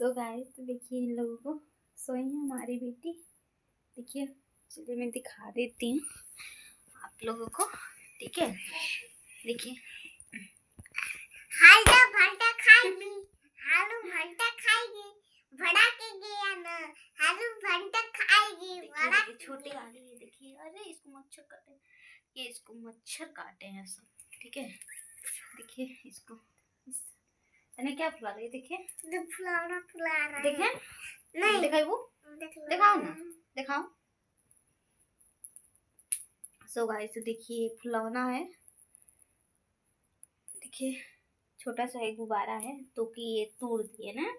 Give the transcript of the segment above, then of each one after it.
So guys, तो देखिए इन लोगों को सोई है हमारी बेटी। देखिए, चलिए मैं दिखा देती हूँ आप लोगों को। ठीक है, देखिए हालदा भंटा खाएगी, हालू भंटा खाएगी, बड़ा के गया ना, हालू भंटा खाएगी, बड़ा छोटी आ रही है। देखिए, अरे इसको मच्छर काटे, ये इसको मच्छर काटे हैं सब। ठीक है, देखिए इसको मैंने क्या फुला रही है। देखिए फुला रहा है। देखिए, नहीं दिखाई वो, दिखाओ ना, दिखाओ। सो गाइस, तो देखिए फुलौना है। देखिए छोटा सा एक गुब्बारा है, तो कि ये तोड़ दिए ना,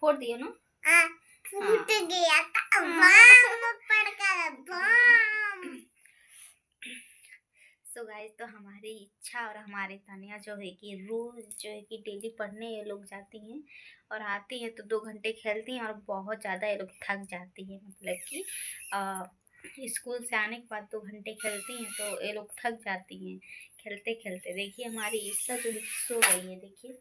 फोड़ दिए ना, फूट गया था, बम पड़का बम। सो गाइस, तो हमारी इच्छा और हमारी तानिया जो है कि रोज जो है कि डेली पढ़ने ये लोग जाती हैं और आती हैं तो 2 घंटे खेलती हैं और बहुत ज़्यादा ये लोग थक जाती हैं। मतलब कि स्कूल से आने के बाद 2 घंटे खेलती हैं तो ये लोग थक जाती हैं खेलते खेलते। देखिए हमारी ईसा जो है सो गई है। देखिए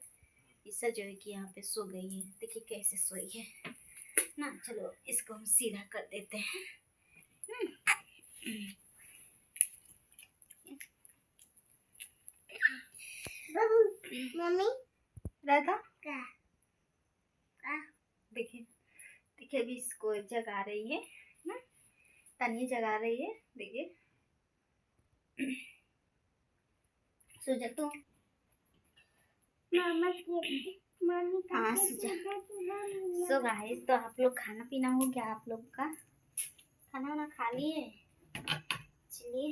ईसा जो है कि यहाँ पे सो गई है। देखिए कैसे सोई है ना। चलो इसको हम सीधा कर देते हैं। मम्मी राधा क्या? देखिए देखिए अभी इसको जगा रही है ना, तनी जगा रही है। देखिए सो जा तू। हाँ सो जा। सो गाइस, तो आप लोग खाना पीना हो गया आप लोग का? खाना वाना खा लिए? चलिए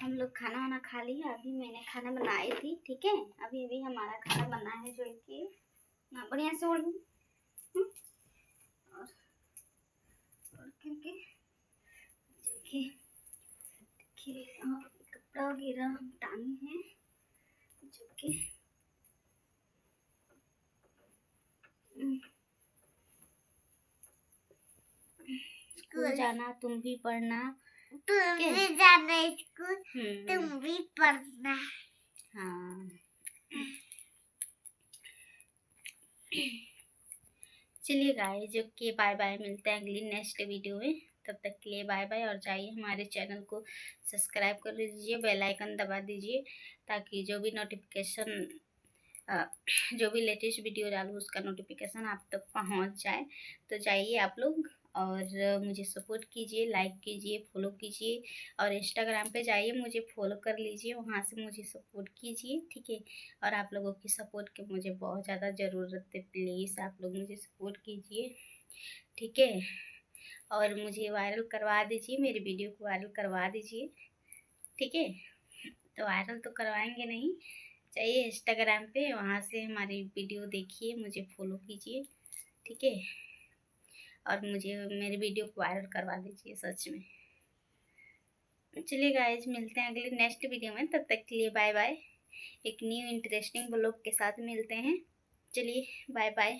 हम लोग खाना वाना खा लिया। अभी मैंने खाना बनाई थी। ठीक है, अभी अभी हमारा खाना बना है जो कि बढ़िया से और क्योंकि देखिए देखिए कपड़ा वगैरह हम टांगे हैं जो कि स्कूल जाना, तुम भी पढ़ना, तुम भी जाना स्कूल, तुम भी पढ़ना। हाँ चलिए गाइस, जो कि बाय बाय, मिलते हैं अगली नेक्स्ट वीडियो में। तब तक के लिए बाय बाय। और जाइए हमारे चैनल को सब्सक्राइब कर लीजिए, बेल आइकन दबा दीजिए ताकि जो भी नोटिफिकेशन जो भी लेटेस्ट वीडियो डालूँ उसका नोटिफिकेशन आप तक पहुंच जाए। तो जाइए आप लोग और मुझे सपोर्ट कीजिए, लाइक कीजिए, फॉलो कीजिए और इंस्टाग्राम पे जाइए, मुझे फॉलो कर लीजिए, वहाँ से मुझे सपोर्ट कीजिए। ठीक है, और आप लोगों की सपोर्ट की मुझे बहुत ज़्यादा ज़रूरत है। प्लीज़ आप लोग मुझे सपोर्ट कीजिए। ठीक है, और मुझे वायरल करवा दीजिए, मेरी वीडियो को वायरल करवा दीजिए। ठीक है, तो वायरल तो करवाएंगे नहीं, चाहिए इंस्टाग्राम पे, वहाँ से हमारी वीडियो देखिए, मुझे फॉलो कीजिए। ठीक है, और मुझे मेरी वीडियो को वायरल करवा दीजिए सच में। चलिए गाइज, मिलते हैं अगले नेक्स्ट वीडियो में। तब तक के लिए बाय बाय। एक न्यू इंटरेस्टिंग ब्लॉग के साथ मिलते हैं। चलिए बाय बाय।